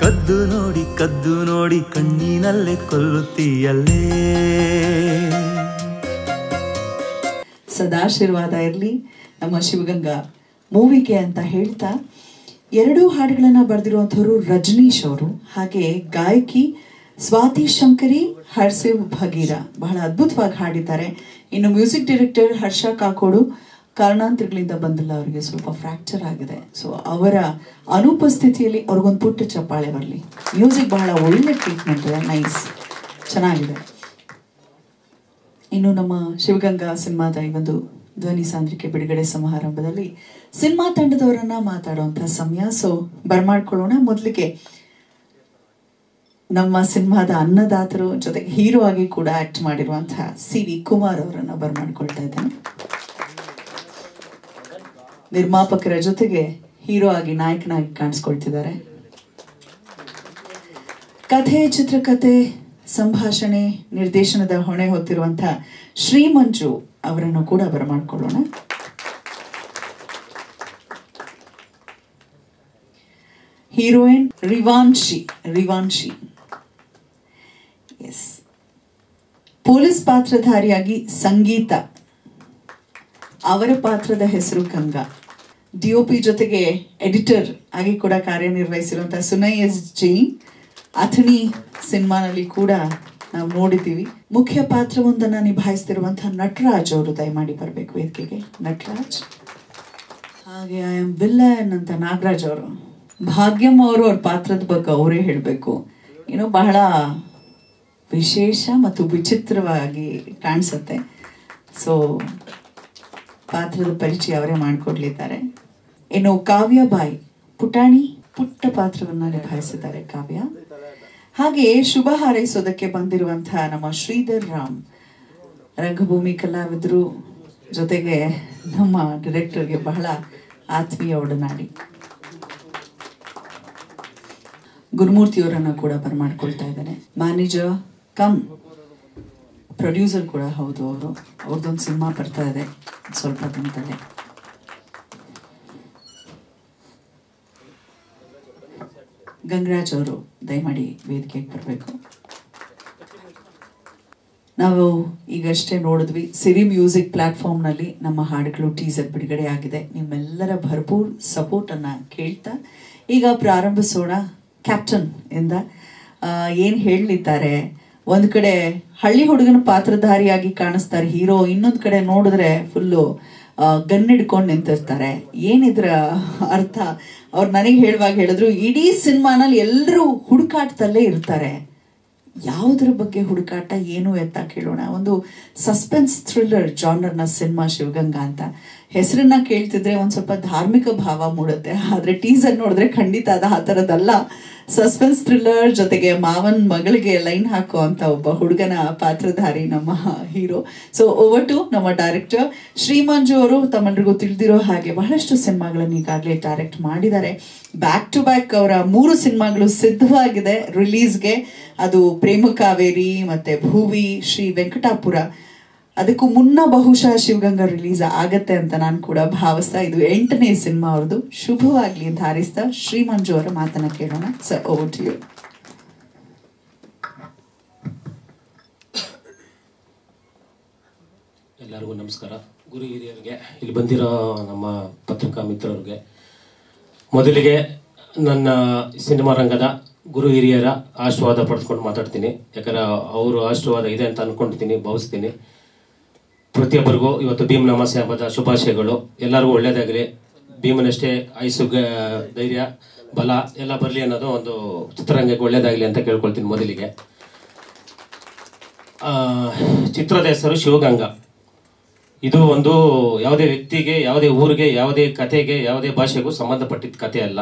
ಕದ್ದು ನೋಡಿ ಕಣ್ಣಿನಲ್ಲೇ ಕೊಲ್ಲುತ್ತೀಯಲ್ಲೇ. ಸದಾಶೀರ್ವಾದ ಇರಲಿ ನಮ್ಮ ಶಿವಗಂಗಾ ಮೂವಿಗೆ ಅಂತ ಹೇಳ್ತಾ, 2 ಹಾಡುಗಳನ್ನ ಬರೆದಿರುವಂಥವ್ರು ರಜನೀಶ್ ಅವರು, ಹಾಗೆ ಗಾಯಕಿ ಸ್ವಾತಿ ಶಂಕರಿ, ಹರ್ಷಿವ್ ಭಗೀರ ಬಹಳ ಅದ್ಭುತವಾಗಿ ಹಾಡಿದ್ದಾರೆ. ಇನ್ನು ಮ್ಯೂಸಿಕ್ ಡೈರೆಕ್ಟರ್ ಹರ್ಷ ಕಾಕೋಡು ಕಾರಣಾಂತರಗಳಿಂದ ಬಂದಿಲ್ಲ, ಅವರಿಗೆ ಸ್ವಲ್ಪ ಫ್ರ್ಯಾಕ್ಚರ್ ಆಗಿದೆ. ಸೊ ಅವರ ಅನುಪಸ್ಥಿತಿಯಲ್ಲಿ ಅವ್ರಿಗೊಂದು ಪುಟ್ಟ ಚಪ್ಪಾಳೆ ಬರಲಿ. ಮ್ಯೂಸಿಕ್ ಬಹಳ ಒಳ್ಳೆ ಟ್ರೀಟ್ಮೆಂಟ್ ಇದೆ, ನೈಸ್, ಚೆನ್ನಾಗಿದೆ. ಇನ್ನು ನಮ್ಮ ಶಿವಗಂಗಾ ಸಿನಿಮಾದ ಈ ಒಂದು ಧ್ವನಿ ಸಾಂದ್ರಿಕೆ ಬಿಡುಗಡೆ ಸಮಾರಂಭದಲ್ಲಿ ಸಿನಿಮಾ ತಂಡದವರನ್ನ ಮಾತಾಡುವಂತಹ ಸಮಯ. ಸೊ ಬರ್ಮಾಡ್ಕೊಳ್ಳೋಣ. ಮೊದಲಿಗೆ ನಮ್ಮ ಸಿನಿಮಾದ ಅನ್ನದಾತರು ಜೊತೆಗೆ ಹೀರೋ ಆಗಿ ಕೂಡ ಆಕ್ಟ್ ಮಾಡಿರುವಂತಹ CV ಕುಮಾರ್ ಅವರನ್ನ ಬರ್ಮಾಡ್ಕೊಳ್ತಾ ಇದ್ದೇನೆ. ನಿರ್ಮಾಪಕರ ಜೊತೆಗೆ ಹೀರೋ ಆಗಿ ನಾಯಕನಾಗಿ ಕಾಣಿಸ್ಕೊಳ್ತಿದ್ದಾರೆ. ಕಥೆ, ಚಿತ್ರಕಥೆ, ಸಂಭಾಷಣೆ, ನಿರ್ದೇಶನದ ಹೊಣೆ ಹೊತ್ತಿರುವಂತಹ ಶ್ರೀಮಂಜು ಅವರನ್ನು ಕೂಡ ಬರಮಾಡ್ಕೊಳ್ಳೋಣ. ಹೀರೋಯಿನ್ ರಿವಾನ್ಶಿ. ಎಸ್. ಪೊಲೀಸ್ ಪಾತ್ರಧಾರಿಯಾಗಿ ಸಂಗೀತ, ಅವರ ಪಾತ್ರದ ಹೆಸರು ಗಂಗಾ. DOP ಜೊತೆಗೆ ಎಡಿಟರ್ ಆಗಿ ಕೂಡ ಕಾರ್ಯನಿರ್ವಹಿಸಿರುವಂತಹ ಸುನೈ SG ಅಥಣಿ ಸಿನಿಮಾನಲ್ಲಿ ಕೂಡ ನಾವು ನೋಡಿದ್ದೀವಿ. ಮುಖ್ಯ ಪಾತ್ರವೊಂದನ್ನು ನಿಭಾಯಿಸ್ತಿರುವಂತಹ ನಟರಾಜ್ ಅವರು ದಯಮಾಡಿ ಬರಬೇಕು ವೇದಿಕೆಗೆ. ನಟರಾಜ್. ಹಾಗೆ ಐ ಆಮ್ ವಿಲ್ಲನ್ ಅಂತ ನಾಗರಾಜ್ ಅವರು. ಭಾಗ್ಯಮ್ಮ ಅವರು ಅವ್ರ ಪಾತ್ರದ ಬಗ್ಗೆ ಅವರೇ ಹೇಳಬೇಕು. ಏನೋ ಬಹಳ ವಿಶೇಷ ಮತ್ತು ವಿಚಿತ್ರವಾಗಿ ಕಾಣಿಸುತ್ತೆ. ಸೊ ಪಾತ್ರದ ಪರಿಚಯ ಅವರೇ ಮಾಡಿಕೊಡ್ಲಿದ್ದಾರೆ. ಇನ್ನು ಕಾವ್ಯ ಬಾಯಿ ಪುಟಾಣಿ, ಪುಟ್ಟ ಪಾತ್ರವನ್ನ ನಿಭಾಯಿಸಿದ್ದಾರೆ ಕಾವ್ಯ. ಹಾಗೆ ಶುಭ ಹಾರೈಸೋದಕ್ಕೆ ಬಂದಿರುವಂತಹ ನಮ್ಮ ಶ್ರೀಧರ್ ರಾಮ್, ರಂಗಭೂಮಿ ಕಲಾವಿದರು, ಜೊತೆಗೆ ನಮ್ಮ ಡೈರೆಕ್ಟರ್ಗೆ ಬಹಳ ಆತ್ಮೀಯ ಒಡನಾಡಿ. ಗುರುಮೂರ್ತಿಯವರನ್ನ ಕೂಡ ಬರ್ಮಾಡ್ಕೊಳ್ತಾ ಇದ್ದಾನೆ. ಮ್ಯಾನೇಜರ್ ಕಮ್ ಪ್ರೊಡ್ಯೂಸರ್ ಕೂಡ ಹೌದು ಅವರು. ಅವ್ರದ್ದೊಂದು ಸಿನಿಮಾ ಬರ್ತಾ ಇದೆ ಸ್ವಲ್ಪ ದಿನದಲ್ಲೇ. ಗಂಗರಾಜ್ ಅವರು ದಯಮಾಡಿ ವೇದಿಕೆಗೆ ಬರಬೇಕು. ನಾವು ಈಗಷ್ಟೇ ನೋಡಿದ್ವಿ, ಸಿರಿ ಮ್ಯೂಸಿಕ್ ಪ್ಲಾಟ್ಫಾರ್ಮ್ನಲ್ಲಿ ನಮ್ಮ ಹಾಡುಗಳು ಟೀಸರ್ ಬಿಡುಗಡೆ ಆಗಿದೆ. ನಿಮ್ಮೆಲ್ಲರ ಭರ್ಪೂರ್ ಸಪೋರ್ಟನ್ನು ಕೇಳ್ತಾ ಈಗ ಪ್ರಾರಂಭಿಸೋಣ. ಕ್ಯಾಪ್ಟನ್ ಇಂದ ಏನು ಹೇಳಲಿದ್ದಾರೆ. ಒಂದು ಕಡೆ ಹಳ್ಳಿ ಹುಡುಗನ ಪಾತ್ರಧಾರಿಯಾಗಿ ಕಾಣಿಸ್ತಾರೆ ಹೀರೋ, ಇನ್ನೊಂದು ಕಡೆ ನೋಡಿದ್ರೆ ಫುಲ್ಲು ಗನ್ ಹಿಡ್ಕೊಂಡು ನಿಂತಿರ್ತಾರೆ. ಏನಿದ್ರ ಅರ್ಥ? ಅವ್ರು ನನಗೆ ಹೇಳುವಾಗ ಹೇಳಿದ್ರು, ಇಡೀ ಸಿನಿಮಾನಲ್ಲಿ ಎಲ್ಲರೂ ಹುಡುಕಾಟದಲ್ಲೇ ಇರ್ತಾರೆ. ಯಾವುದ್ರ ಬಗ್ಗೆ ಹುಡುಕಾಟ ಏನು ಎತ್ತ ಕೇಳೋಣ. ಒಂದು ಸಸ್ಪೆನ್ಸ್ ಥ್ರಿಲ್ಲರ್ ಜಾನರ್ನ ಸಿನಿಮಾ ಶಿವಗಂಗಾ ಅಂತ. ಹೆಸರನ್ನ ಕೇಳ್ತಿದ್ರೆ ಒಂದು ಸ್ವಲ್ಪ ಧಾರ್ಮಿಕ ಭಾವ ಮೂಡುತ್ತೆ, ಆದರೆ ಟೀಸರ್ ನೋಡಿದ್ರೆ ಖಂಡಿತ ಅದು ಆ ಥರದ್ದಲ್ಲ. ಸಸ್ಪೆನ್ಸ್ ಥ್ರಿಲ್ಲರ್ ಜೊತೆಗೆ ಮಾವನ್ ಮಗಳಿಗೆ ಲೈನ್ ಹಾಕುವಂತ ಒಬ್ಬ ಹುಡುಗನ ಪಾತ್ರಧಾರಿ ನಮ್ಮ ಹೀರೋ. ಸೊ ಓವರ್ ಟು ನಮ್ಮ ಡೈರೆಕ್ಟರ್ ಶ್ರೀಮಂಜು ಅವರು. ತಮ್ಮೆಲ್ಲರಿಗೂ ತಿಳಿದಿರೋ ಹಾಗೆ ಬಹಳಷ್ಟು ಸಿನಿಮಾಗಳನ್ನು ಈಗಾಗಲೇ ಡೈರೆಕ್ಟ್ ಮಾಡಿದ್ದಾರೆ. ಬ್ಯಾಕ್ ಟು ಬ್ಯಾಕ್ ಅವರ 3 ಸಿನಿಮಾಗಳು ಸಿದ್ಧವಾಗಿದೆ ರಿಲೀಸ್ಗೆ. ಅದು ಪ್ರೇಮ ಕಾವೇರಿ, ಮತ್ತೆ ಭೂವಿ, ಶ್ರೀ ವೆಂಕಟಾಪುರ. ಅದಕ್ಕೂ ಮುನ್ನ ಬಹುಶಃ ಶಿವಗಂಗಾ ರಿಲೀಸ್ ಆಗತ್ತೆ ಅಂತ ನಾನು ಕೂಡ ಭಾವಿಸ್ತಾ. ಇದು 8ನೇ ಸಿನಿಮಾ ಅವ್ರದ್ದು. ಶುಭವಾಗ್ಲಿ ಅಂತ ಹಾರೈಸ್ತಾ ಶ್ರೀಮಂಜು ಅವರ ಮಾತನ್ನ ಕೇಳೋಣ. Sir, over to you. ಎಲ್ಲರಿಗೂ ನಮಸ್ಕಾರ. ಗುರು ಹಿರಿಯರಿಗೆ, ಇಲ್ಲಿ ಬಂದಿರೋ ನಮ್ಮ ಪತ್ರಿಕಾ ಮಿತ್ರರಿಗೆ, ಮೊದಲಿಗೆ ನನ್ನ ಸಿನಿಮಾ ರಂಗದ ಗುರು ಹಿರಿಯರ ಆಶೀರ್ವಾದ ಪಡೆದುಕೊಂಡು ಮಾತಾಡ್ತೀನಿ. ಯಾಕಂದ್ರೆ ಅವರು ಆಶೀರ್ವಾದ ಇದೆ ಅಂತ ಅನ್ಕೊಂಡಿದ್ದೀನಿ, ಭಾವಿಸ್ತೀನಿ. ಪ್ರತಿಯೊಬ್ಬರಿಗೂ ಇವತ್ತು ಭೀಮ್ ನಮಾಸೆ ಹಬ್ಬದ ಶುಭಾಶಯಗಳು. ಎಲ್ಲರಿಗೂ ಒಳ್ಳೇದಾಗಲಿ. ಭೀಮನಷ್ಟೇ ಆಯುಸ್ಸು, ಧೈರ್ಯ, ಬಲ ಎಲ್ಲ ಬರಲಿ ಅನ್ನೋದು ಒಂದು ಚಿತ್ರರಂಗಕ್ಕೆ ಒಳ್ಳೇದಾಗಲಿ ಅಂತ ಕೇಳ್ಕೊಳ್ತೀನಿ. ಮೊದಲಿಗೆ ಚಿತ್ರದ ಹೆಸರು ಶಿವಗಂಗಾ. ಇದು ಒಂದು ಯಾವುದೇ ವ್ಯಕ್ತಿಗೆ, ಯಾವುದೇ ಊರಿಗೆ, ಯಾವುದೇ ಕಥೆಗೆ, ಯಾವುದೇ ಭಾಷೆಗೂ ಸಂಬಂಧಪಟ್ಟಿದ್ದ ಕಥೆ ಅಲ್ಲ.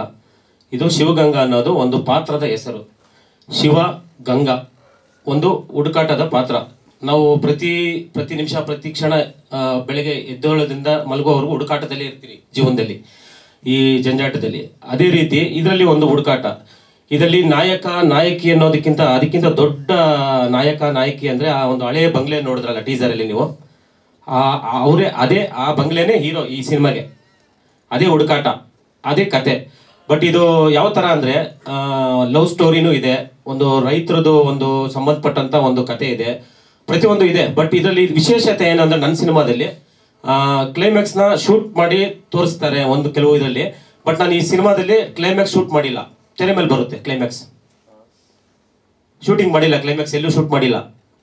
ಇದು ಶಿವಗಂಗಾ ಅನ್ನೋದು ಒಂದು ಪಾತ್ರದ ಹೆಸರು. ಶಿವ ಗಂಗಾ ಒಂದು ಹುಡುಕಾಟದ ಪಾತ್ರ. ನಾವು ಪ್ರತಿ ನಿಮಿಷ, ಪ್ರತಿ ಕ್ಷಣ ಬೆಳಗ್ಗೆ ಎದ್ದೇಳೋದ್ರಿಂದ ಮಲಗುವವರೆಗೂ ಹುಡುಕಾಟದಲ್ಲಿ ಇರ್ತೀವಿ ಜೀವನದಲ್ಲಿ, ಈ ಜಂಜಾಟದಲ್ಲಿ. ಅದೇ ರೀತಿ ಇದರಲ್ಲಿ ಒಂದು ಹುಡುಕಾಟ. ಇದರಲ್ಲಿ ನಾಯಕ ನಾಯಕಿ ಅದಕ್ಕಿಂತ ದೊಡ್ಡ ನಾಯಕ ನಾಯಕಿ ಅಂದ್ರೆ ಆ ಒಂದು ಹಳೆಯ ಬಂಗ್ಲೆ ನೋಡಿದ್ರಲ್ಲ ಟೀಸರ್ ಅಲ್ಲಿ ನೀವು, ಆ ಬಂಗ್ಲೆನೇ ಹೀರೋ ಈ ಸಿನಿಮಾಗೆ. ಅದೇ ಹುಡುಕಾಟ, ಅದೇ ಕತೆ. ಬಟ್ ಇದು ಯಾವ ತರ ಅಂದ್ರೆ ಲವ್ ಸ್ಟೋರಿನೂ ಇದೆ, ಒಂದು ರೈತರದು ಒಂದು ಸಂಬಂಧಪಟ್ಟಂತ ಒಂದು ಕತೆ ಇದೆ, ಪ್ರತಿಯೊಂದು ಇದೆ. ಬಟ್ ಇದರಲ್ಲಿ ವಿಶೇಷತೆ ಏನಂದ್ರೆ ನನ್ನ ಸಿನಿಮಾದಲ್ಲಿ ಕ್ಲೈಮ್ಯಾಕ್ಸ್ ನ ಶೂಟ್ ಮಾಡಿ ತೋರಿಸ್ತಾರೆ ಒಂದು ಕೆಲವು ಇದರಲ್ಲಿ. ಬಟ್ ನಾನು ಈ ಸಿನಿಮಾದಲ್ಲಿ ಕ್ಲೈಮ್ಯಾಕ್ಸ್ ಶೂಟ್ ಮಾಡಿಲ್ಲ, ತೆರೆ ಮೇಲೆ ಬರುತ್ತೆ ಕ್ಲೈಮ್ಯಾಕ್ಸ್. ಶೂಟಿಂಗ್ ಮಾಡಿಲ್ಲ, ಕ್ಲೈಮ್ಯಾಕ್ಸ್ ಎಲ್ಲೂ ಶೂಟ್ ಮಾಡಿಲ್ಲ,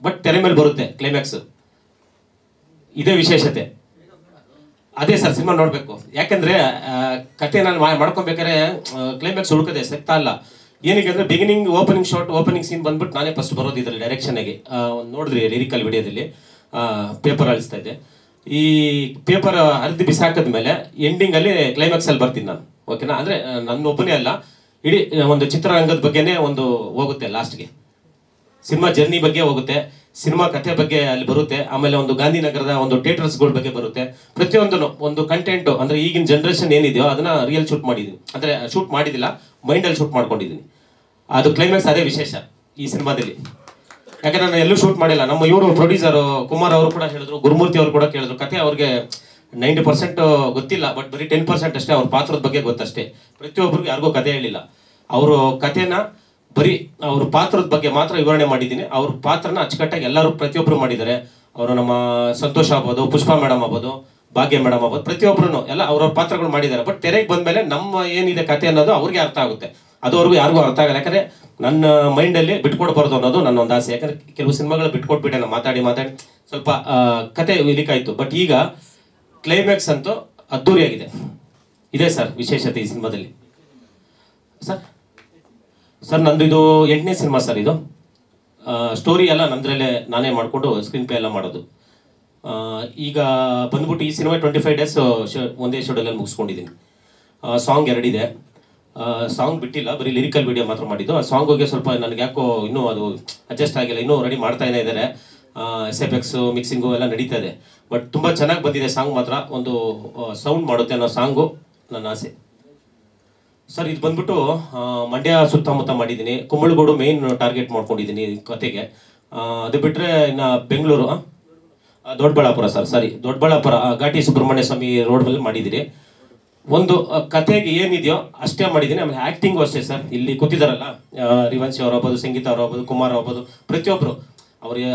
ಬಟ್ ತೆರೆ ಮೇಲೆ ಬರುತ್ತೆ ಕ್ಲೈಮ್ಯಾಕ್ಸ್. ಇದೇ ವಿಶೇಷತೆ. ಅದೇ ಸರ್ ಸಿನಿಮಾ ನೋಡ್ಬೇಕು. ಯಾಕಂದ್ರೆ ಕತೆ ನಾನು ಮಾಡ್ಕೊಬೇಕಾದ್ರೆ ಕ್ಲೈಮ್ಯಾಕ್ಸ್ ಹುಡುಕದೆ ಸಿಗ್ತಾ ಇಲ್ಲ. ಏನಕ್ಕೆ ಅಂದ್ರೆ beginning opening shot, opening scene ಬಂದ್ಬಿಟ್ಟು ನಾನೇ ಫಸ್ಟ್ ಬರೋದು ಇದರಲ್ಲಿ ಡೈರೆಕ್ಷನ್ ಆಗಿ. ನೋಡಿದ್ರಿ ಲಿರಿಕಲ್ ವಿಡಿಯೋದಲ್ಲಿ ಪೇಪರ್ ಅಳಿಸ್ತಾ ಇದ್ದೆ. ಈ ಪೇಪರ್ ಅರ್ಧಿ ಬಿಸಾಕದ್ಮೇಲೆ ಎಂಡಿಂಗ್ ಅಲ್ಲಿ ಕ್ಲೈಮ್ಯಾಕ್ಸ್ ಅಲ್ಲಿ ಬರ್ತೀನಿ ನಾನು. ಓಕೆನಾ? ಅಂದ್ರೆ ನನ್ನ ಒಬ್ಬನೇ ಅಲ್ಲ, ಇಡೀ ಒಂದು ಚಿತ್ರರಂಗದ ಬಗ್ಗೆನೇ ಒಂದು ಹೋಗುತ್ತೆ ಲಾಸ್ಟ್ಗೆ. ಸಿನಿಮಾ ಜರ್ನಿ ಬಗ್ಗೆ ಹೋಗುತ್ತೆ, ಸಿನಿಮಾ ಕಥೆ ಬಗ್ಗೆ ಅಲ್ಲಿ ಬರುತ್ತೆ, ಆಮೇಲೆ ಒಂದು ಗಾಂಧಿನಗರದ ಒಂದು ಥಿಯೇಟರ್ಸ್ಗಳ ಬಗ್ಗೆ ಬರುತ್ತೆ. ಪ್ರತಿಯೊಂದನ್ನು ಒಂದು ಕಂಟೆಂಟ್ ಅಂದ್ರೆ ಈಗಿನ ಜನರೇಷನ್ ಏನಿದೆಯೋ ಅದನ್ನ ರಿಯಲ್ ಶೂಟ್ ಮಾಡಿದೀನಿ. ಅಂದ್ರೆ ಶೂಟ್ ಮಾಡಿದಿಲ್ಲ, ಮೈಂಡಲ್ಲಿ ಶೂಟ್ ಮಾಡ್ಕೊಂಡಿದ್ದೀನಿ. ಅದು ಕ್ಲೈಮ್ಯಾಕ್ಸ್ ಅದೇ ವಿಶೇಷ ಈ ಸಿನಿಮಾದಲ್ಲಿ. ಯಾಕಂದ್ರೆ ನಾನು ಎಲ್ಲೂ ಶೂಟ್ ಮಾಡಿಲ್ಲ. ನಮ್ಮ ಇವರು ಪ್ರೊಡ್ಯೂಸರ್ ಕುಮಾರ್ ಅವರು ಕೂಡ ಹೇಳಿದ್ರು, ಗುರುಮೂರ್ತಿ ಅವರು ಕೂಡ ಕೇಳಿದ್ರು. ಕತೆ ಅವ್ರಿಗೆ 90% ಗೊತ್ತಿಲ್ಲ, ಬಟ್ ಬರೀ 10% ಅಷ್ಟೇ ಅವ್ರ ಪಾತ್ರದ ಬಗ್ಗೆ ಗೊತ್ತಷ್ಟೇ. ಪ್ರತಿಯೊಬ್ಬರಿಗೂ ಯಾರಿಗೂ ಕತೆ ಹೇಳಿಲ್ಲ. ಅವರು ಕತೆನ ಬರೀ ಅವ್ರ ಪಾತ್ರದ ಬಗ್ಗೆ ಮಾತ್ರ ವಿವರಣೆ ಮಾಡಿದ್ದೀನಿ. ಅವ್ರ ಪಾತ್ರನ ಅಚ್ಚುಕಟ್ಟಾಗಿ ಎಲ್ಲರೂ ಪ್ರತಿಯೊಬ್ಬರು ಮಾಡಿದ್ದಾರೆ. ಅವರು ನಮ್ಮ ಸಂತೋಷ್ ಆಗ್ಬೋದು, ಪುಷ್ಪಾ ಮೇಡಮ್ ಆಗ್ಬೋದು, ಭಾಗ್ಯ ಮೇಡಮ್ ಆಗ್ಬೋದು, ಪ್ರತಿಯೊಬ್ಬರು ಎಲ್ಲ ಅವ್ರವ್ರ ಪಾತ್ರಗಳು ಮಾಡಿದ್ದಾರೆ. ಬಟ್ ತೆರೆಗೆ ಬಂದ್ಮೇಲೆ ನಮ್ಮ ಏನಿದೆ ಕತೆ ಅನ್ನೋದು ಅವ್ರಿಗೆ ಅರ್ಥ ಆಗುತ್ತೆ. ಅದು ಅವ್ರಿಗೂ ಯಾರಿಗೂ ಅರ್ಥ ಆಗಲ್ಲ. ಯಾಕಂದ್ರೆ ನನ್ನ ಮೈಂಡಲ್ಲಿ ಬಿಟ್ಕೊಡ್ಬಾರ್ದು ಅನ್ನೋದು ನನ್ನ ಒಂದು ಆಸೆ. ಯಾಕಂದ್ರೆ ಕೆಲವು ಸಿನಿಮಾಗಳು ಬಿಟ್ಕೊಟ್ಬಿಟ್ಟೆ ನಾನು ಮಾತಾಡಿ ಸ್ವಲ್ಪ ಕತೆ ವಿಲಿಕಾಯ್ತು. ಬಟ್ ಈಗ ಕ್ಲೈಮ್ಯಾಕ್ಸ್ ಅಂತೂ ಅದ್ದೂರಿಯಾಗಿದೆ. ಇದೆ ಸರ್ ವಿಶೇಷತೆ ಈ ಸಿನಿಮಾದಲ್ಲಿ. ಸರ್ ನಂದು ಇದು 8ನೇ ಸಿನಿಮಾ ಸರ್. ಇದು ಸ್ಟೋರಿ ಎಲ್ಲ ನಂದ್ರಲ್ಲೇ ನಾನೇ ಮಾಡಿಕೊಂಡು ಸ್ಕ್ರೀನ್ ಪ್ಲೇ ಎಲ್ಲ ಮಾಡೋದು. ಈಗ ಬಂದ್ಬಿಟ್ಟು ಈ ಸಿನಿಮಾ 25 ಡೇಸ್ ಒಂದೇ ಶೆಡ್ಯೂಲಲ್ಲಿ ಮುಗಿಸ್ಕೊಂಡಿದ್ದೀನಿ. ಸಾಂಗ್ 2 ಇದೆ. ಸಾಂಗ್ ಬಿಟ್ಟಿಲ್ಲ, ಬರೀ ಲಿರಿಕಲ್ ವಿಡಿಯೋ ಮಾತ್ರ ಮಾಡಿದ್ದು. ಆ ಸಾಂಗ್ಗೆ ಸ್ವಲ್ಪ ನನಗೆ ಯಾಕೋ ಇನ್ನೂ ಅದು ಅಡ್ಜಸ್ಟ್ ಆಗಿಲ್ಲ, ಇನ್ನೂ ರೆಡಿ ಮಾಡ್ತಾನೆ ಇದ್ದಾರೆ. SFX ಮಿಕ್ಸಿಂಗು ಎಲ್ಲ ನಡೀತಾ ಇದೆ. ಬಟ್ ತುಂಬ ಚೆನ್ನಾಗಿ ಬಂದಿದೆ ಸಾಂಗ್ ಮಾತ್ರ. ಒಂದು ಸೌಂಡ್ ಮಾಡುತ್ತೆ ಅನ್ನೋ ಸಾಂಗು ನನ್ನ ಆಸೆ ಸರ್. ಇದು ಬಂದ್ಬಿಟ್ಟು ಮಂಡ್ಯ ಸುತ್ತಮುತ್ತ ಮಾಡಿದ್ದೀನಿ. ಕುಂಬಳಗೋಡು ಮೇನ್ ಟಾರ್ಗೆಟ್ ಮಾಡ್ಕೊಂಡಿದ್ದೀನಿ ಕತೆಗೆ. ಅದು ಬಿಟ್ಟರೆ ಇನ್ನು ಬೆಂಗಳೂರು, ದೊಡ್ಡಬಳ್ಳಾಪುರ ಸರ್, ಸಾರಿ ದೊಡ್ಡಬಳ್ಳಾಪುರ ಘಾಟಿ ಸುಬ್ರಹ್ಮಣ್ಯ ಸ್ವಾಮಿ ರೋಡ್ ಮೇಲೆ ಮಾಡಿದ್ದೀನಿ. ಒಂದು ಕತೆಗೆ ಏನಿದೆಯೋ ಅಷ್ಟೇ ಮಾಡಿದ್ದೀನಿ. ಆಮೇಲೆ ಆ್ಯಕ್ಟಿಂಗು ಅಷ್ಟೇ ಸರ್. ಇಲ್ಲಿ ಕೂತಿದಾರಲ್ಲ ರಿವಂಶಿ ಅವ್ರು ಆಗ್ಬೋದು, ಸಂಗೀತ ಅವ್ರು ಆಗ್ಬೋದು, ಕುಮಾರ್ ಆಗ್ಬೋದು, ಪ್ರತಿಯೊಬ್ಬರು ಅವ್ರಿಗೆ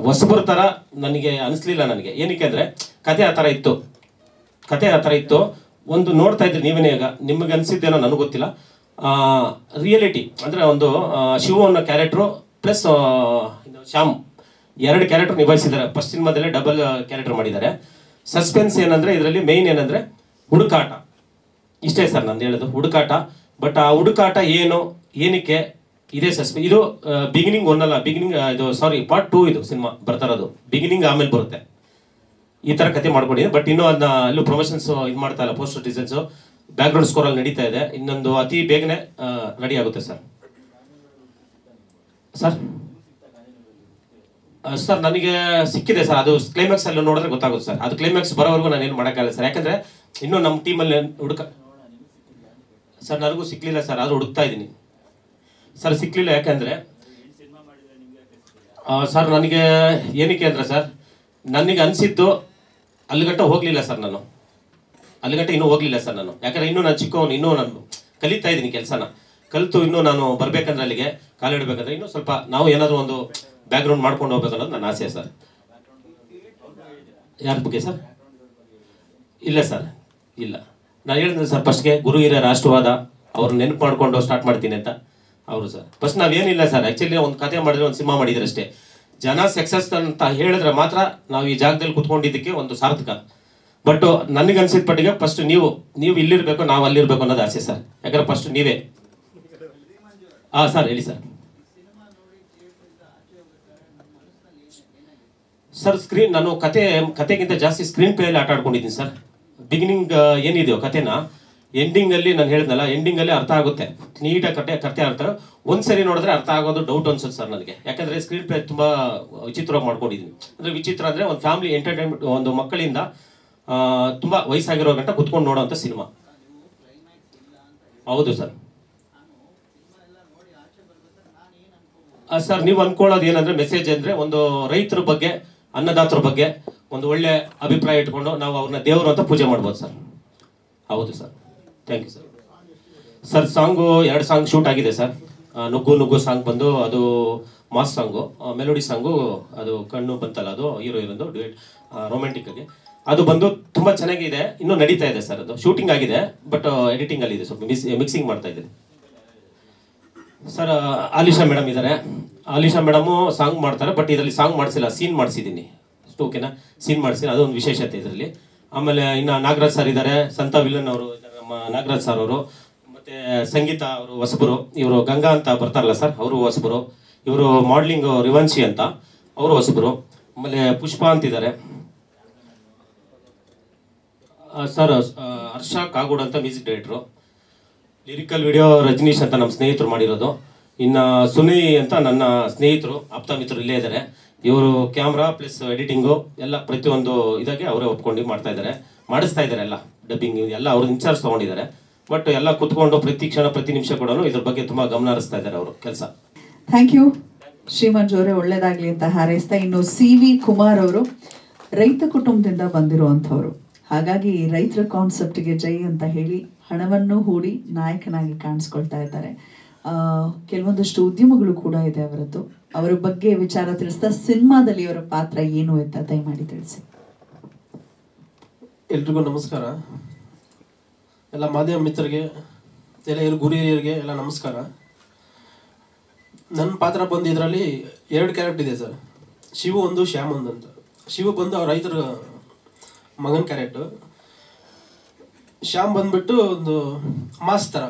ಹೊಸಬರ ಥರ ನನಗೆ ಅನಿಸ್ಲಿಲ್ಲ. ನನಗೆ ಏನಕ್ಕೆ ಅಂದರೆ ಕತೆ ಆ ಥರ ಇತ್ತು. ಒಂದು ನೋಡ್ತಾ ಇದ್ರಿ ನೀವೇನೇ, ಈಗ ನಿಮಗೆ ಅನಿಸಿದ್ದೇನೋ ನನಗೆ ಗೊತ್ತಿಲ್ಲ. ರಿಯಾಲಿಟಿ ಅಂದರೆ ಒಂದು ಶಿವ ಅನ್ನೋ ಕ್ಯಾರೆಕ್ಟ್ರು ಪ್ಲಸ್ ಶ್ಯಾಮ್ 2 ಕ್ಯಾರೆಕ್ಟರ್ ನಿಭಾಯಿಸಿದ್ದಾರೆ. ಫಸ್ಟ್ ಸಿನಿಮಾದಲ್ಲೇ ಡಬಲ್ ಕ್ಯಾರೆಕ್ಟರ್ ಮಾಡಿದ್ದಾರೆ. ಸಸ್ಪೆನ್ಸ್ ಏನಂದರೆ ಇದರಲ್ಲಿ ಮೇಯ್ನ್ ಏನಂದರೆ ಹುಡುಕಾಟ. ಇಷ್ಟೇ ಸರ್ ನಾನು ಹೇಳೋದು, ಹುಡುಕಾಟ. ಬಟ್ ಆ ಹುಡುಕಾಟ ಏನಕ್ಕೆ ಇದೇ ಸಸ್ಪೆನ್ಸ್. ಇದು ಬಿಗಿನಿಂಗ್ 1 ಅಲ್ಲ, ಇದು ಸಾರಿ ಪಾರ್ಟ್ 2 ಇದು ಸಿನಿಮಾ ಬರ್ತಾ ಇರೋದು. ಬಿಗಿನಿಂಗ್ ಆಮೇಲೆ ಬರುತ್ತೆ. ಈ ತರ ಕತೆ ಮಾಡ್ಕೊಂಡಿದ್ದೀನಿ. ಬಟ್ ಇನ್ನೂ ಅದನ್ನ ಅಲ್ಲೂ ಪ್ರಮೋಷನ್ಸ್ ಇದು ಮಾಡ್ತಾ ಇಲ್ಲ. ಪೋಸ್ಟರ್ ಡಿಸೈನ್ಸ್, ಬ್ಯಾಕ್ಗ್ರೌಂಡ್ ಸ್ಕೋರ್ ಅಲ್ಲಿ ನಡೀತಾ ಇದೆ. ಇನ್ನೊಂದು ಅತಿ ಬೇಗನೆ ರೆಡಿ ಆಗುತ್ತೆ ಸರ್. ಸರ್ ನನಗೆ ಸಿಕ್ಕಿದೆ ಸರ್. ಅದು ಕ್ಲೈಮ್ಯಾಕ್ಸ್ ಅಲ್ಲಿ ನೋಡಿದ್ರೆ ಗೊತ್ತಾಗುತ್ತೆ ಸರ್. ಅದು ಕ್ಲೈಮ್ಯಾಕ್ಸ್ ಬರೋವರೆಗೂ ನಾನು ಏನು ಮಾಡೋಕ್ಕಾಗಲ್ಲ ಸರ್. ಯಾಕಂದ್ರೆ ಇನ್ನೂ ನಮ್ಮ ಟೀಮಲ್ಲಿ ಸರ್ ನನಗೂ ಸಿಕ್ಲಿಲ್ಲ ಸರ್. ಆದ್ರೂ ಹುಡುಕ್ತಾ ಇದ್ದೀನಿ ಸರ್. ಸಿಕ್ಲಿಲ್ಲ ಯಾಕಂದ್ರೆ ಸರ್ ನನಗೆ ಏನಕ್ಕೆ ಅಂದ್ರೆ ಸರ್ ನನಗೆ ಅನಿಸಿದ್ದು ಅಲ್ಲಿಗಂಟ ಹೋಗ್ಲಿಲ್ಲ ಸರ್. ಅಲ್ಲಿಗಂಟ ಇನ್ನೂ ಹೋಗ್ಲಿಲ್ಲ ಸರ್ ನಾನು. ಯಾಕಂದ್ರೆ ಇನ್ನೂ ನಾನು ಚಿಕ್ಕವನು, ಇನ್ನೂ ನಾನು ಕಲಿತಾ ಇದ್ದೀನಿ ಕೆಲಸನ. ಕಲಿತು ಇನ್ನೂ ನಾನು ಬರ್ಬೇಕಂದ್ರೆ ಅಲ್ಲಿಗೆ ಕಾಲಿಡಬೇಕಂದ್ರೆ ಇನ್ನೂ ಸ್ವಲ್ಪ ನಾವು ಏನಾದರೂ ಒಂದು ಬ್ಯಾಕ್ಗ್ರೌಂಡ್ ಮಾಡ್ಕೊಂಡು ಹೋಗ್ಬೇಕು ಅನ್ನೋದು ನನ್ನ ಆಸೆ ಸರ್. ಯಾರ ಬಗ್ಗೆ ಸರ್? ಇಲ್ಲ ಸರ್, ಇಲ್ಲ. ನಾನು ಹೇಳಿದ್ರೆ ಸರ್ ಫಸ್ಟ್ಗೆ ಗುರು ಹಿರಿಯ ರಾಷ್ಟ್ರವಾದ ಅವ್ರನ್ನ ನೆನಪು ಮಾಡ್ಕೊಂಡು ಸ್ಟಾರ್ಟ್ ಮಾಡ್ತೀನಿ ಅಂತ. ಅವರು ಸರ್ ಫಸ್ಟ್ ನಾವೇನಿಲ್ಲ ಸರ್. ಆ್ಯಕ್ಚುಲಿ ಒಂದು ಕತೆ ಮಾಡಿದ್ರೆ, ಒಂದು ಸಿನಿಮಾ ಮಾಡಿದ್ರೆ ಅಷ್ಟೇ. ಜನ ಸಕ್ಸಸ್ ಅಂತ ಹೇಳಿದ್ರೆ ಮಾತ್ರ ನಾವು ಈ ಜಾಗದಲ್ಲಿ ಕುತ್ಕೊಂಡಿದ್ದಕ್ಕೆ ಒಂದು ಸಾರ್ಥಕ. ಬಟ್ ನನಗೆ ಅನ್ಸಿದ ಪಟ್ಟಿಗೆ ಫಸ್ಟ್ ನೀವು ಇಲ್ಲಿರ್ಬೇಕು, ನಾವು ಅಲ್ಲಿರ್ಬೇಕು ಅನ್ನೋದು ಆಸೆ ಸರ್. ಯಾಕಂದ್ರೆ ಫಸ್ಟ್ ನೀವೇ. ಸರ್ ಹೇಳಿ ಸರ್. ಸರ್ ನಾನು ಕತೆಗಿಂತ ಜಾಸ್ತಿ ಸ್ಕ್ರೀನ್ ಪ್ಲೇ ಅಲ್ಲಿ ಆಟ ಆಡ್ಕೊಂಡಿದ್ದೀನಿ ಸರ್. ಬಿಗಿನಿಂಗ್ ಏನಿದೆಯೋ ಕತೆನ ಎಂಡಿಂಗ್ ಅಲ್ಲಿ ನಾನು ಹೇಳಿದ್ನಲ್ಲ, ಎಂಡಿಂಗ್ ಅಲ್ಲಿ ಅರ್ಥ ಆಗುತ್ತೆ ನೀಟಾಗಿ ಕತೆ ಅರ್ಥ. ಒಂದ್ಸರಿ ನೋಡಿದ್ರೆ ಅರ್ಥ ಆಗೋದು ಡೌಟ್ ಅನ್ಸುತ್ತೆ ಸರ್ ನನಗೆ. ಯಾಕಂದ್ರೆ ಸ್ಕ್ರೀನ್ ಪ್ಲೇ ತುಂಬಾ ವಿಚಿತ್ರವಾಗಿ ಮಾಡ್ಕೊಂಡಿದ್ದೀನಿ. ಅಂದ್ರೆ ವಿಚಿತ್ರ ಅಂದ್ರೆ ಒಂದು ಫ್ಯಾಮಿಲಿ ಎಂಟರ್ಟೈನ್ಮೆಂಟ್, ಒಂದು ಮಕ್ಕಳಿಂದ ತುಂಬಾ ವಯಸ್ಸಾಗಿರೋ ಗಂಟ ಕುತ್ಕೊಂಡು ನೋಡೋಂಥ ಸಿನಿಮಾ. ಹೌದು ಸರ್. ಸರ್ ನೀವು ಅನ್ಕೊಳ್ಳೋದು ಏನಂದ್ರೆ ಮೆಸೇಜ್ ಅಂದ್ರೆ ಒಂದು ರೈತರ ಬಗ್ಗೆ, ಅನ್ನದಾತರ ಬಗ್ಗೆ ಒಂದು ಒಳ್ಳೆ ಅಭಿಪ್ರಾಯ ಇಟ್ಕೊಂಡು ನಾವು ಅವ್ರನ್ನ ದೇವರು ಅಂತ ಪೂಜೆ ಮಾಡ್ಬೋದು ಸರ್. ಹೌದು sir. Thank you sir. Sir song 2 song shoot ಆಗಿದೆ ಸರ್. ನುಗ್ಗು ನುಗ್ಗು ಸಾಂಗ್ ಬಂದು ಅದು ಮಾಸ್ ಸಾಂಗು, ಮೆಲೋಡಿ ಸಾಂಗು ಅದು ಕಣ್ಣು ಬಂತಲ್ಲ ಅದು ಹೀರೋಯಿನದು ಡ್ಯೂಯೆಟ್ ರೊಮ್ಯಾಂಟಿಕ್ ಆಗಿ ಅದು ಬಂದು ತುಂಬ ಚೆನ್ನಾಗಿದೆ. ಇನ್ನೂ ನಡೀತಾ ಇದೆ ಸರ್, ಅದು ಶೂಟಿಂಗ್ ಆಗಿದೆ ಬಟ್ ಎಡಿಟಿಂಗ್ ಅಲ್ಲಿ ಇದೆ, ಸ್ವಲ್ಪ ಮಿಕ್ಸಿಂಗ್ ಮಾಡ್ತಾ ಇದ್ದೀನಿ ಸರ್. ಆಲಿಶಾ ಮೇಡಮ್ ಇದ್ದಾರೆ, ಆಲಿಶಾ ಮೇಡಮು ಸಾಂಗ್ ಮಾಡ್ತಾರೆ ಬಟ್ ಇದರಲ್ಲಿ ಸಾಂಗ್ ಮಾಡಿಸಿಲ್ಲ, ಸೀನ್ ಮಾಡಿಸಿದ್ದೀನಿ ಓಕೆನಾ, ಸೀನ್ ಮಾಡಿಸಿ ಅದೊಂದು ವಿಶೇಷತೆ ಇದರಲ್ಲಿ. ಆಮೇಲೆ ಇನ್ನು ನಾಗರಾಜ್ ಸರ್ ಇದ್ದಾರೆ, ಸಂತ ವಿಲನ್ ಅವರು ನಮ್ಮ ನಾಗರಾಜ್ ಸರ್ ಅವರು, ಮತ್ತೆ ಸಂಗೀತ ಅವರು ಹೊಸಬರು, ಇವರು ಗಂಗಾ ಅಂತ ಬರ್ತಾರಲ್ಲ ಸರ್ ಅವರು ಹೊಸಬರು, ಇವರು ಮಾಡ್ಲಿಂಗ್ ರಿವಂಶಿ ಅಂತ ಅವರು ಹೊಸಬರು, ಆಮೇಲೆ ಪುಷ್ಪ ಅಂತಿದ್ದಾರೆ ಸರ್. ಹರ್ಷ ಕಾಗೋಡ್ ಅಂತ music director, lyrical video Rajneesh ಅಂತ ನಮ್ಮ ಸ್ನೇಹಿತರು ಮಾಡಿರೋದು. ಇನ್ನು ಸುನಿ ಅಂತ ನನ್ನ ಸ್ನೇಹಿತರು ಆಪ್ತ ಮಿತ್ರರು ಇಲ್ಲೇ ಇದ್ದಾರೆ, ಇವರು ಕ್ಯಾಮ್ರಾ ಪ್ಲಸ್ ಎಡಿಟಿಂಗು ಎಲ್ಲ ಪ್ರತಿಯೊಂದು ಇದಾಗೆ ಅವರೇ ಒಪ್ಕೊಂಡು ಮಾಡ್ತಾ ಇದ್ದಾರೆ, ಮಾಡಿಸ್ತಾ ಇದ್ದಾರೆ ಎಲ್ಲ ಡಬ್ಬಿಂಗ್ ಎಲ್ಲ ಅವ್ರು ಇನ್ಚಾರ್ಜ್ ತೊಗೊಂಡಿದ್ದಾರೆ. ಬಟ್ ಎಲ್ಲ ಕುತ್ಕೊಂಡು ಪ್ರತಿ ಕ್ಷಣ ಪ್ರತಿ ನಿಮಿಷ ಕೂಡ ಇದ್ರ ಬಗ್ಗೆ ತುಂಬ ಗಮನ ಹರಿಸ್ತಾ ಇದ್ದಾರೆ ಅವರು ಕೆಲಸ. ಥ್ಯಾಂಕ್ ಯು ಶ್ರೀಮಂಜು ಅವರೇ, ಒಳ್ಳೇದಾಗ್ಲಿ ಅಂತ ಹಾರೈಸ್ತಾ. ಇನ್ನು CV ಕುಮಾರ್ ಅವರು ರೈತ ಕುಟುಂಬದಿಂದ ಬಂದಿರುವಂಥವ್ರು, ಹಾಗಾಗಿ ರೈತರ ಕಾನ್ಸೆಪ್ಟ್ಗೆ ಜೈ ಅಂತ ಹೇಳಿ ಹಣವನ್ನು ಹೂಡಿ ನಾಯಕನಾಗಿ ಕಾಣಿಸ್ಕೊಳ್ತಾ ಇದ್ದಾರೆ. ಕೆಲವೊಂದಷ್ಟು ಉದ್ಯಮಗಳು ಕೂಡ ಇದೆ ಅವರದ್ದು. ಅವರ ಬಗ್ಗೆ ವಿಚಾರ ತಿಳಿಸ್ತಾ ಸಿನಿಮಾದಲ್ಲಿ ಅವರ ಪಾತ್ರ ಏನು ಅಂತ ದಯಮಾಡಿ ತಿಳಿಸಿ. ಎಲ್ರಿಗೂ ನಮಸ್ಕಾರ. ಎಲ್ಲ ಮಾಧ್ಯಮ ಮಿತ್ರರಿಗೆ, ಎಲ್ಲ ಗುರಿಯರಿಗೆ ಎಲ್ಲ ನಮಸ್ಕಾರ. ನನ್ನ ಪಾತ್ರ ಬಂದು ಇದರಲ್ಲಿ 2 ಕ್ಯಾರೆಕ್ಟರ್ ಇದೆ ಸರ್, ಶಿವು ಒಂದು ಶ್ಯಾಮ್ ಒಂದು ಅಂತ. ಶಿವು ಬಂದು ಅವ್ರ ರೈತರ ಮಗನ ಕ್ಯಾರೆಕ್ಟರ್, ಶ್ಯಾಮ್ ಬಂದ್ಬಿಟ್ಟು ಒಂದು ಮಾಸ್ ಥರ.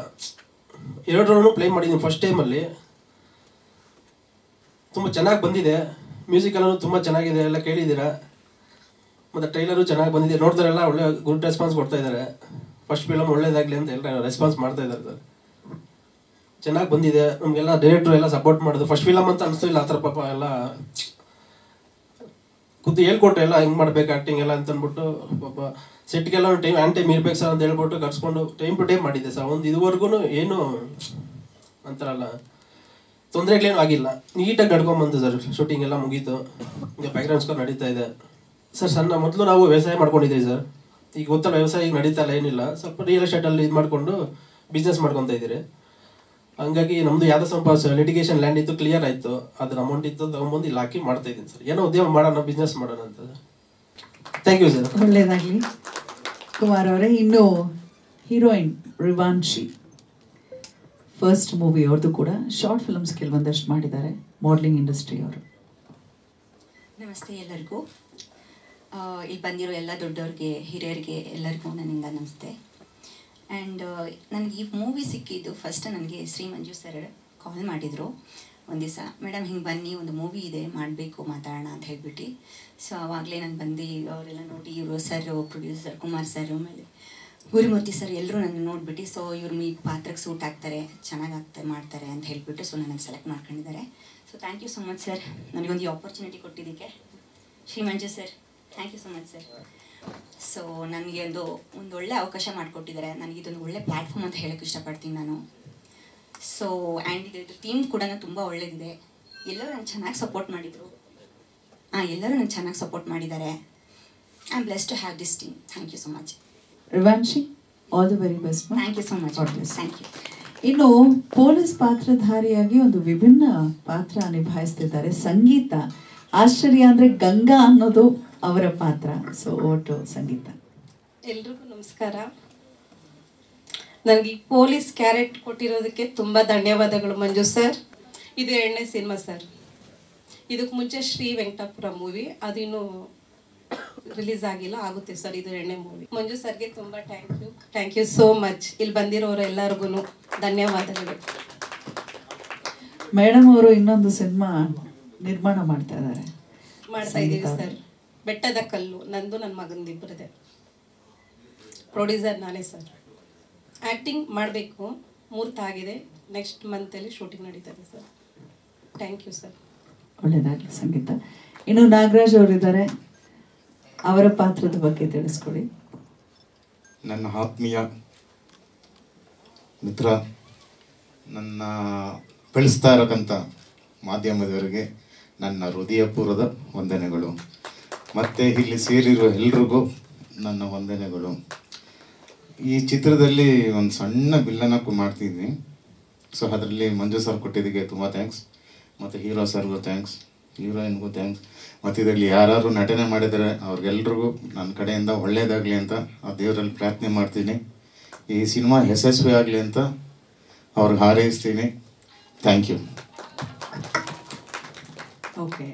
2 ಪ್ಲೇ ಮಾಡಿದ್ದೀನಿ ಫಸ್ಟ್ ಟೈಮಲ್ಲಿ, ತುಂಬ ಚೆನ್ನಾಗಿ ಬಂದಿದೆ. ಮ್ಯೂಸಿಕ್ ಎಲ್ಲನೂ ತುಂಬ ಚೆನ್ನಾಗಿದೆ, ಎಲ್ಲ ಕೇಳಿದ್ದೀರಾ. ಮತ್ತು ಟ್ರೈಲರು ಚೆನ್ನಾಗಿ ಬಂದಿದೆ, ನೋಡ್ತಾರೆಲ್ಲ ಒಳ್ಳೆ ಗುಡ್ ರೆಸ್ಪಾನ್ಸ್ ಕೊಡ್ತಾ ಇದ್ದಾರೆ. ಫಸ್ಟ್ ಫಿಲಮ್ ಒಳ್ಳೇದಾಗಲಿ ಅಂತ ಎಲ್ಲ ರೆಸ್ಪಾನ್ಸ್ ಮಾಡ್ತಾ ಇದ್ದಾರೆ ಸರ್, ಚೆನ್ನಾಗಿ ಬಂದಿದೆ. ನಮಗೆಲ್ಲ ಡೈರೆಕ್ಟ್ರು ಎಲ್ಲ ಸಪೋರ್ಟ್ ಮಾಡೋದು, ಫಸ್ಟ್ ಫಿಲಮ್ ಅಂತ ಅನಿಸ್ತಿಲ್ಲ ಆ ಥರ. ಪಾಪ ಎಲ್ಲ ಖುದ್ದು ಹೇಳ್ಕೊಟ್ರು ಎಲ್ಲ ಹೆಂಗೆ ಮಾಡ್ಬೇಕು ಆ್ಯಕ್ಟಿಂಗ್ ಎಲ್ಲ ಅಂತ ಅಂದ್ಬಿಟ್ಟು. ಪಾಪ ಸೆಟ್ಗೆಲ್ಲ ಟೈಮ್ ಇರ್ಬೇಕು ಸರ್ ಅಂತ ಹೇಳ್ಬಿಟ್ಟು ಕರ್ಸ್ಕೊಂಡು ಟೈಮ್ ಟು ಟೈಮ್ ಮಾಡಿದ್ದೆ ಸರ್. ಒಂದು ಇದುವರೆಗೂ ಏನು ಅಂತಾರಲ್ಲ ತೊಂದರೆಗಳೇನು ಆಗಿಲ್ಲ, ನೀಟಾಗಿ ನಡ್ಕೊಂಬಂತು ಸರ್. ಶೂಟಿಂಗ್ ಎಲ್ಲ ಮುಗೀತು, ಈಗ ಬ್ಯಾಕ್ಗ್ರೌಂಡ್ ಸ್ಕೋರ್ ನಡೀತಾ ಇದೆ ಸರ್. ಮೊದಲು ನಾವು ವ್ಯವಸಾಯ ಮಾಡ್ಕೊಂಡಿದ್ದೀವಿ ಸರ್, ಈಗ ಗೊತ್ತಲ್ಲ ವ್ಯವಸಾಯ ಈಗ ನಡೀತಾ ಇಲ್ಲ, ಏನಿಲ್ಲ. ಸ್ವಲ್ಪ ರಿಯಲ್ ಎಸ್ಟೇಟಲ್ಲಿ ಇದು ಮಾಡಿಕೊಂಡು ಬಿಸ್ನೆಸ್ ಮಾಡ್ಕೊತಾ ಇದ್ದೀರಿ. ಹಂಗಾಗಿ ನಮ್ಮದು ಯಾವುದೋ ಸ್ವಲ್ಪ ಲಿಟಿಗೇಷನ್ ಲ್ಯಾಂಡ್ ಇತ್ತು, ಕ್ಲಿಯರ್ ಆಯಿತು, ಅದ್ರ ಅಮೌಂಟ್ ಇತ್ತು, ತಗೊಂಬಂದು ಇಲ್ಲಿ ಹಾಕಿ ಮಾಡ್ತಾ ಇದ್ದೀನಿ ಸರ್. ಏನೋ ಉದ್ಯಮ ಮಾಡೋಣ, ಬಿಸ್ನೆಸ್ ಮಾಡೋಣ ಅಂತ. Thank you sir. ಒಳ್ಳೇದಾಗಲಿ ಕುಮಾರ್ ಅವರೇ. ಇನ್ನು ಹೀರೋಯಿನ್ ರಿವಾನ್ಶಿ, ಫಸ್ಟ್ ಮೂವಿ ಅವ್ರದ್ದು ಕೂಡ, ಶಾರ್ಟ್ ಫಿಲ್ಮ್ಸ್ ಕೆಲವೊಂದಷ್ಟು ಮಾಡಿದ್ದಾರೆ, ಮಾಡಲಿಂಗ್ ಇಂಡಸ್ಟ್ರಿ ಅವರು. ನಮಸ್ತೆ ಎಲ್ಲರಿಗೂ. ಇಲ್ಲಿ ಬಂದಿರೋ ಎಲ್ಲ ದೊಡ್ಡವ್ರಿಗೆ, ಹಿರಿಯರಿಗೆ ಎಲ್ಲರಿಗೂ ನನ್ನಿಂದ ನಮಸ್ತೆ. ಆ್ಯಂಡ್ ನನಗೆ ಈ ಮೂವಿ ಸಿಕ್ಕಿದ್ದು ಫಸ್ಟ್ ನನಗೆ ಶ್ರೀಮಂಜು ಸರ್ ಕಾಲ್ ಮಾಡಿದರು ಒಂದು ದಿವಸ, ಮೇಡಮ್ ಹಿಂಗೆ ಬನ್ನಿ ಒಂದು ಮೂವಿ ಇದೆ ಮಾಡಬೇಕು ಮಾತಾಡೋಣ ಅಂತ ಹೇಳಿಬಿಟ್ಟು. ಸೊ ಆವಾಗಲೇ ನಾನು ಬಂದು ಅವರೆಲ್ಲ ನೋಡಿ, ಇವರು ಸರ್ ಪ್ರೊಡ್ಯೂಸರ್ ಕುಮಾರ್ ಸರ್, ಆಮೇಲೆ ಗುರುಮೂರ್ತಿ ಸರ್ ಎಲ್ಲರೂ ನನ್ನ ನೋಡಿಬಿಟ್ಟು, ಸೊ ಇವ್ರು ಈ ಪಾತ್ರಕ್ಕೆ ಸೂಟ್ ಆಗ್ತಾರೆ, ಚೆನ್ನಾಗಿ ಮಾಡ್ತಾರೆ ಅಂತ ಹೇಳಿಬಿಟ್ಟು ಸೊ ನನಗೆ ಸೆಲೆಕ್ಟ್ ಮಾಡ್ಕೊಂಡಿದ್ದಾರೆ. So thank you so much sir, ನನಗೊಂದು ಈ ಆಪರ್ಚುನಿಟಿ ಕೊಟ್ಟಿದ್ದಕ್ಕೆ. Shri Manju sir, thank you so much sir. So ನನಗೆ ಒಂದು ಒಳ್ಳೆ ಅವಕಾಶ ಮಾಡಿಕೊಟ್ಟಿದ್ದಾರೆ. ನನಗೆ ಇದೊಂದು ಒಳ್ಳೆ ಪ್ಲ್ಯಾಟ್ಫಾರ್ಮ್ ಅಂತ ಹೇಳೋಕ್ಕೆ ಇಷ್ಟಪಡ್ತೀನಿ ನಾನು. ಸೊ ಆ್ಯಂಡ್ ಇದು ಟೀಮ್ ಕೂಡ ತುಂಬ ಒಳ್ಳೆಯದಿದೆ. ಎಲ್ಲರೂ ನಂಗೆ ಚೆನ್ನಾಗಿ ಸಪೋರ್ಟ್ ಮಾಡಿದರು. ಎಲ್ಲರೂ ನಂಗೆ ಚೆನ್ನಾಗಿ ಸಪೋರ್ಟ್ ಮಾಡಿದ್ದಾರೆ. I am blessed to have this team. Thank you so much. Rivanshi, all the very best. Thank you so much. Thank you. ಇನ್ನು ಪೊಲೀಸ್ ಪಾತ್ರಧಾರಿಯಾಗಿ ಒಂದು ವಿಭಿನ್ನ ಪಾತ್ರ ನಿಭಾಯಿಸ್ತಿದ್ದಾರೆ ಸಂಗೀತ. ಆಶ್ಚರ್ಯ ಅಂದರೆ ಗಂಗಾ ಅನ್ನೋದು ಅವರ ಪಾತ್ರ. ಸೊ ಓಟು ಸಂಗೀತ. ಎಲ್ರಿಗೂ ನಮಸ್ಕಾರ. ನನಗೆ ಪೊಲೀಸ್ ಕ್ಯಾರೆಕ್ಟ್ ಕೊಟ್ಟಿರೋದಕ್ಕೆ ತುಂಬ ಧನ್ಯವಾದಗಳು ಮಂಜು ಸರ್. ಇದು 2ನೇ ಸಿನಿಮಾ ಸರ್. ಇದಕ್ಕೆ ಮುಂಚೆ ಶ್ರೀ ವೆಂಕಟಾಪುರ ಮೂವಿ, ಅದು ಇನ್ನೂ ರಿಲೀಸ್ ಆಗಿಲ್ಲ, ಆಗುತ್ತೆ ಸರ್. ಇದು 2ನೇ ಮೂವಿ. ಮಂಜು ಸರ್ಗೆ ತುಂಬ ಥ್ಯಾಂಕ್ ಯು ಸೋ ಮಚ್. ಇಲ್ಲಿ ಬಂದಿರೋರು ಎಲ್ಲರಿಗೂ ಧನ್ಯವಾದಗಳು. ಮೇಡಮ್ ಅವರು ಇನ್ನೊಂದು ಸಿನಿಮಾ ನಿರ್ಮಾಣ ಮಾಡ್ತಾ ಇದ್ದೀವಿ ಸರ್, ಬೆಟ್ಟದ ಕಲ್ಲು. ನಂದು ನನ್ನ ಮಗಂದಿಬ್ಬರದೆ. ಪ್ರೊಡ್ಯೂಸರ್ ನಾನೇ ಸರ್. ಆ್ಯಕ್ಟಿಂಗ್ ಮಾಡಬೇಕು, ಮುಹೂರ್ತ ಆಗಿದೆ, ನೆಕ್ಸ್ಟ್ ಮಂತಲ್ಲಿ ಶೂಟಿಂಗ್ ನಡೀತದೆ ಸರ್. Thank you sir. ಒಳ್ಳೆಯದಾಗಲಿ ಸಂಗೀತ. ಇನ್ನು ನಾಗರಾಜ್ ಅವರಿದ್ದಾರೆ, ಅವರ ಪಾತ್ರದ ಬಗ್ಗೆ ತಿಳಿಸ್ಕೊಡಿ. ನನ್ನ ಆತ್ಮೀಯ ಮಿತ್ರ, ನನ್ನ ಬೆಳೆಸ್ತಾ ಇರತಕ್ಕಂಥ ಮಾಧ್ಯಮದವರಿಗೆ ನನ್ನ ಹೃದಯಪೂರ್ವದ ವಂದನೆಗಳು. ಮತ್ತು ಇಲ್ಲಿ ಸೇರಿರುವ ಎಲ್ರಿಗೂ ನನ್ನ ವಂದನೆಗಳು. ಈ ಚಿತ್ರದಲ್ಲಿ ಒಂದು ಸಣ್ಣ ಬಿಲ್ಲನ್ನು ಮಾಡ್ತಿದ್ವಿ. ಸೊ ಅದರಲ್ಲಿ ಮಂಜು ಸರ್ ಕೊಟ್ಟಿದ್ದಕ್ಕೆ ತುಂಬ ಥ್ಯಾಂಕ್ಸ್. ಮತ್ತು ಹೀರೋ ಸರ್ಗೂ ಥ್ಯಾಂಕ್ಸ್, ಹೀರೋಯಿನ್ಗೂ ಥ್ಯಾಂಕ್ಸ್. ಮತ್ತು ಇದರಲ್ಲಿ ಯಾರು ನಟನೆ ಮಾಡಿದರೆ ಅವ್ರಿಗೆಲ್ರಿಗೂ ನನ್ನ ಕಡೆಯಿಂದ ಒಳ್ಳೆಯದಾಗಲಿ ಅಂತ ಆ ದೇವರಲ್ಲಿ ಪ್ರಾರ್ಥನೆ ಮಾಡ್ತೀನಿ. ಈ ಸಿನಿಮಾ ಯಶಸ್ವಿ ಆಗಲಿ ಅಂತ ಅವ್ರಿಗೆ ಹಾರೈಸ್ತೀನಿ. Thank you. ಓಕೆ.